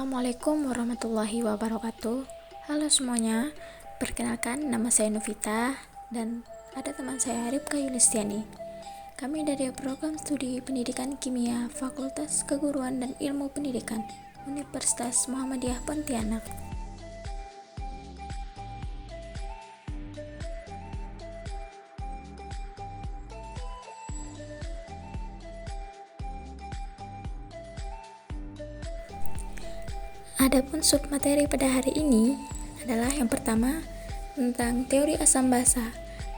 Assalamualaikum warahmatullahi wabarakatuh. Halo semuanya, perkenalkan nama saya Novita dan ada teman saya Ripka Yulistiani. Kami dari program studi pendidikan kimia Fakultas Keguruan dan Ilmu Pendidikan Universitas Muhammadiyah Pontianak. Adapun submateri pada hari ini adalah yang pertama tentang teori asam basa,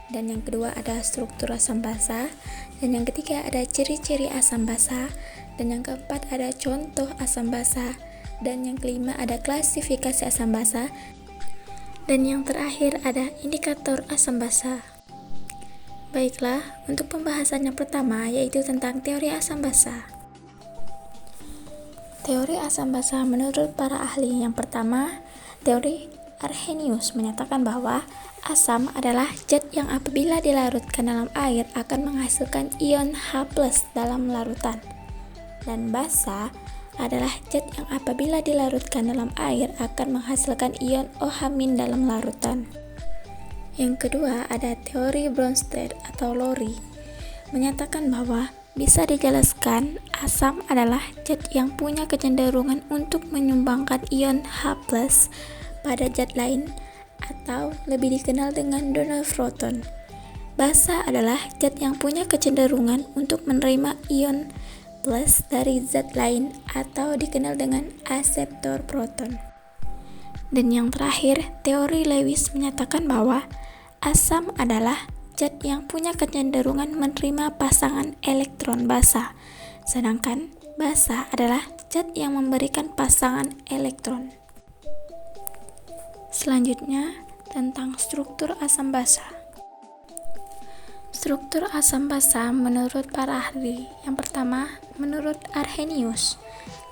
dan yang kedua ada struktur asam basa, dan yang ketiga ada ciri-ciri asam basa, dan yang keempat ada contoh asam basa, dan yang kelima ada klasifikasi asam basa, dan yang terakhir ada indikator asam basa. Baiklah, untuk pembahasan yang pertama yaitu tentang teori asam basa. Teori asam basa menurut para ahli yang pertama, teori Arrhenius menyatakan bahwa asam adalah zat yang apabila dilarutkan dalam air akan menghasilkan ion H+ dalam larutan. Dan basa adalah zat yang apabila dilarutkan dalam air akan menghasilkan ion OH- dalam larutan. Yang kedua ada teori Bronsted atau Lowry menyatakan bahwa bisa dijelaskan asam adalah zat yang punya kecenderungan untuk menyumbangkan ion H+ pada zat lain atau lebih dikenal dengan donor proton. Basa adalah zat yang punya kecenderungan untuk menerima ion plus dari zat lain atau dikenal dengan aseptor proton. Dan yang terakhir, teori Lewis menyatakan bahwa asam adalah zat yang punya kecenderungan menerima pasangan elektron basa, sedangkan basa adalah zat yang memberikan pasangan elektron. Selanjutnya, tentang struktur asam basa. Struktur asam basa menurut para ahli, yang pertama menurut Arrhenius,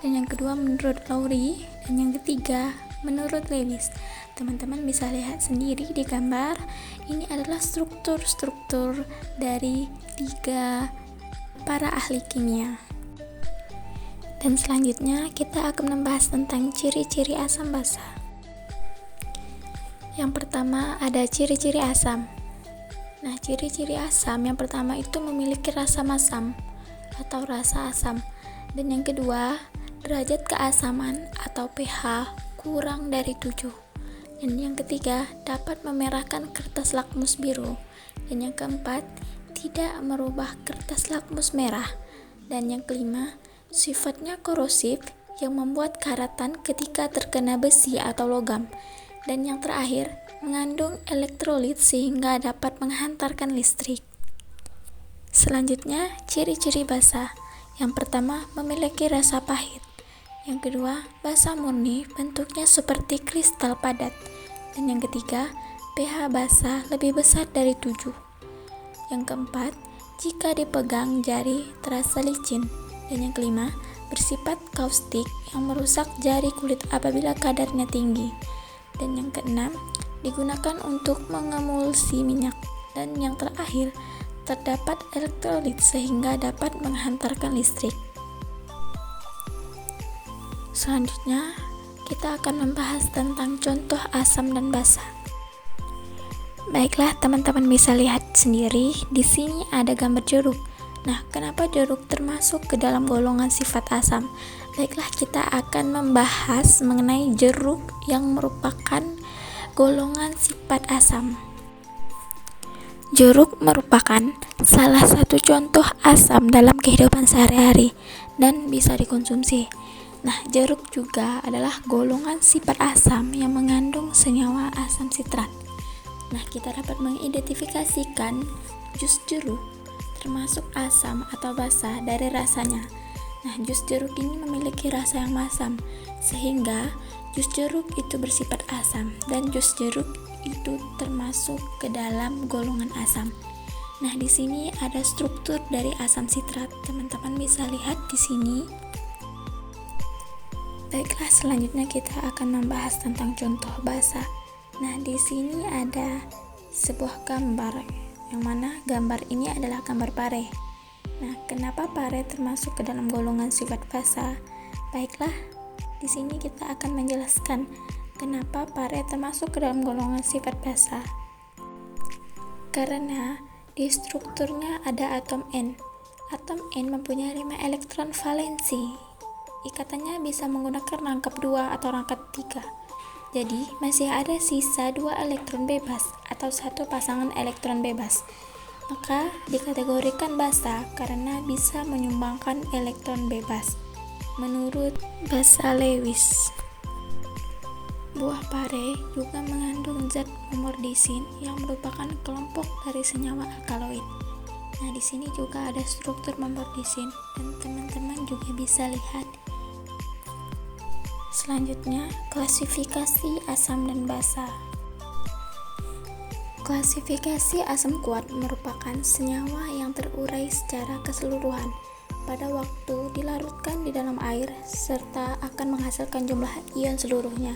dan yang kedua menurut Lowry, dan yang ketiga menurut Lewis. Teman-teman bisa lihat sendiri di gambar, ini adalah struktur-struktur dari 3 para ahli kimia. Dan selanjutnya kita akan membahas tentang ciri-ciri asam basa. Yang pertama ada ciri-ciri asam. Nah, ciri-ciri asam yang pertama itu memiliki rasa masam atau rasa asam. Dan yang kedua, derajat keasaman atau pH kurang dari 7. Dan yang ketiga, dapat memerahkan kertas lakmus biru. Dan yang keempat, tidak merubah kertas lakmus merah. Dan yang kelima, sifatnya korosif yang membuat karatan ketika terkena besi atau logam. Dan yang terakhir, mengandung elektrolit sehingga dapat menghantarkan listrik. Selanjutnya, ciri-ciri basa. Yang pertama, memiliki rasa pahit. Yang kedua, basa murni, bentuknya seperti kristal padat. Dan yang ketiga, pH basa lebih besar dari 7. Yang keempat, jika dipegang jari terasa licin. Dan yang kelima, bersifat kaustik yang merusak jari kulit apabila kadarnya tinggi. Dan yang keenam, digunakan untuk mengemulsi minyak. Dan yang terakhir, terdapat elektrolit sehingga dapat menghantarkan listrik. Selanjutnya, kita akan membahas tentang contoh asam dan basa. Baiklah, teman-teman bisa lihat sendiri, di sini ada gambar jeruk. Nah, kenapa jeruk termasuk ke dalam golongan sifat asam? Baiklah, kita akan membahas mengenai jeruk yang merupakan golongan sifat asam. Jeruk merupakan salah satu contoh asam dalam kehidupan sehari-hari dan bisa dikonsumsi. Nah, jeruk juga adalah golongan sifat asam yang mengandung senyawa asam sitrat. Nah, kita dapat mengidentifikasikan jus jeruk termasuk asam atau basa dari rasanya. Nah, jus jeruk ini memiliki rasa yang masam, sehingga jus jeruk itu bersifat asam dan jus jeruk itu termasuk ke dalam golongan asam. Nah, di sini ada struktur dari asam sitrat. Teman-teman bisa lihat di sini. Baiklah, selanjutnya kita akan membahas tentang contoh basa. Nah, di sini ada sebuah gambar, yang mana gambar ini adalah gambar pare. Nah, kenapa pare termasuk ke dalam golongan sifat basa? Baiklah, Di sini kita akan menjelaskan kenapa pare termasuk ke dalam golongan sifat basa. Karena di strukturnya ada atom N. Atom N mempunyai 5 elektron valensi. Ikatannya bisa menggunakan rangkap 2 atau rangkap 3. Jadi, masih ada sisa 2 elektron bebas atau satu pasangan elektron bebas. Maka dikategorikan basa karena bisa menyumbangkan elektron bebas. Menurut Basa-Lewis, buah pare juga mengandung zat memordisin yang merupakan kelompok dari senyawa alkaloid. Nah, di sini juga ada struktur memordisin dan teman-teman juga bisa lihat. Selanjutnya, klasifikasi asam dan basa. Klasifikasi asam kuat merupakan senyawa yang terurai secara keseluruhan pada waktu dilarutkan di dalam air serta akan menghasilkan jumlah ion seluruhnya,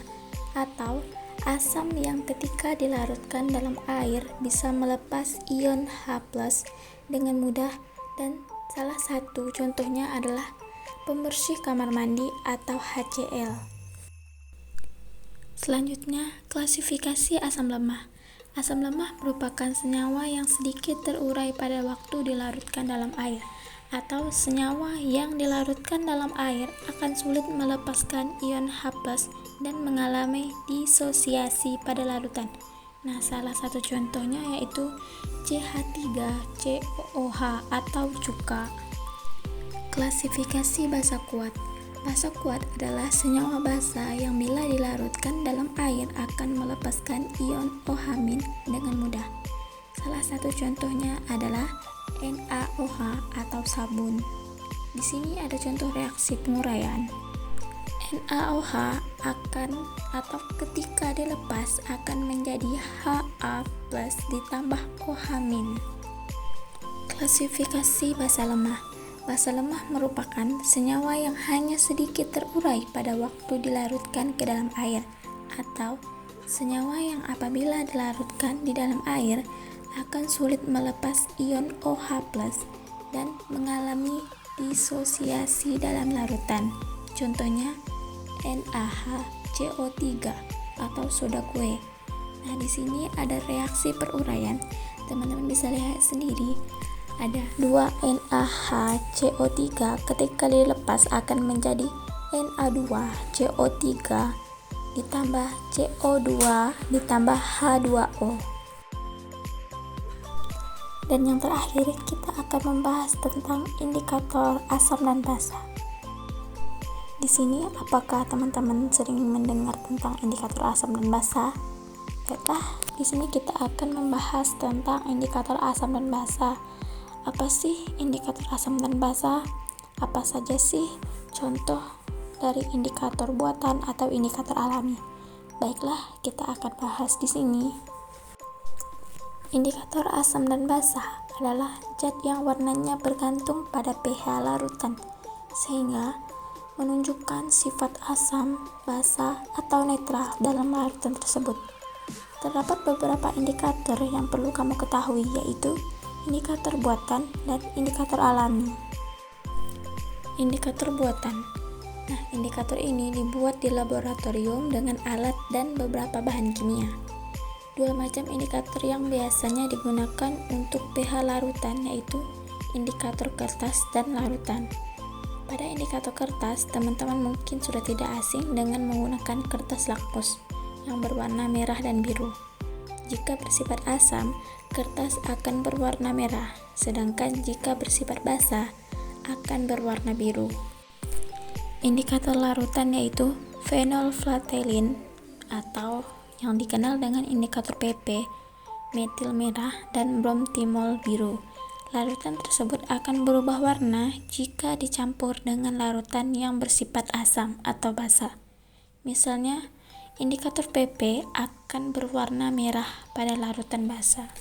atau asam yang ketika dilarutkan dalam air bisa melepas ion H+ dengan mudah, dan salah satu contohnya adalah pembersih kamar mandi atau HCl. Selanjutnya, klasifikasi asam lemah. Asam lemah merupakan senyawa yang sedikit terurai pada waktu dilarutkan dalam air, atau senyawa yang dilarutkan dalam air akan sulit melepaskan ion H+ dan mengalami disosiasi pada larutan. Nah, salah satu contohnya yaitu CH3COOH atau cuka. Klasifikasi basa kuat. Basa kuat adalah senyawa basa yang bila dilarutkan dalam air akan melepaskan ion OH- dengan mudah. Salah satu contohnya adalah NaOH atau sabun. Di sini ada contoh reaksi penguraian. NaOH akan atau ketika dilepas akan menjadi Ha+ ditambah OH-. Klasifikasi basa lemah. Basa lemah merupakan senyawa yang hanya sedikit terurai pada waktu dilarutkan ke dalam air, atau senyawa yang apabila dilarutkan di dalam air akan sulit melepas ion OH+ dan mengalami disosiasi dalam larutan. Contohnya NaHCO3 atau soda kue. Nah, di sini ada reaksi peruraian. Teman-teman bisa lihat sendiri. Ada 2 NaHCO3 ketika dilepas akan menjadi Na2CO3 ditambah CO2 ditambah H2O. Dan yang terakhir, kita akan membahas tentang indikator asam dan basa. Di sini, apakah teman-teman sering mendengar tentang indikator asam dan basa? Baiklah, di sini kita akan membahas tentang indikator asam dan basa. Apa sih indikator asam dan basa? Apa saja sih contoh dari indikator buatan atau indikator alami? Baiklah, kita akan bahas di sini. Indikator asam dan basa adalah zat yang warnanya bergantung pada pH larutan, sehingga menunjukkan sifat asam, basa, atau netral dalam larutan tersebut. Terdapat beberapa indikator yang perlu kamu ketahui, yaitu indikator buatan dan indikator alami. Indikator buatan. Nah, indikator ini dibuat di laboratorium dengan alat dan beberapa bahan kimia. Dua macam indikator yang biasanya digunakan untuk pH larutan yaitu indikator kertas dan larutan. Pada indikator kertas, teman-teman mungkin sudah tidak asing dengan menggunakan kertas lakmus yang berwarna merah dan biru. Jika bersifat asam, kertas akan berwarna merah, sedangkan jika bersifat basa, akan berwarna biru. Indikator larutan yaitu phenolphthalein atau yang dikenal dengan indikator PP, metil merah, dan bromthimol biru. Larutan tersebut akan berubah warna jika dicampur dengan larutan yang bersifat asam atau basa. Misalnya, indikator PP akan berwarna merah pada larutan basa.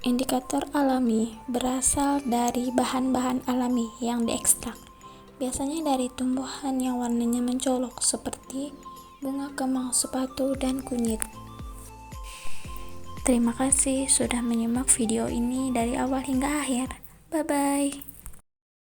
Indikator alami berasal dari bahan-bahan alami yang diekstrak, biasanya dari tumbuhan yang warnanya mencolok seperti bunga kemang, sepatu, dan kunyit. Terima kasih sudah menyimak video ini dari awal hingga akhir. Bye-bye.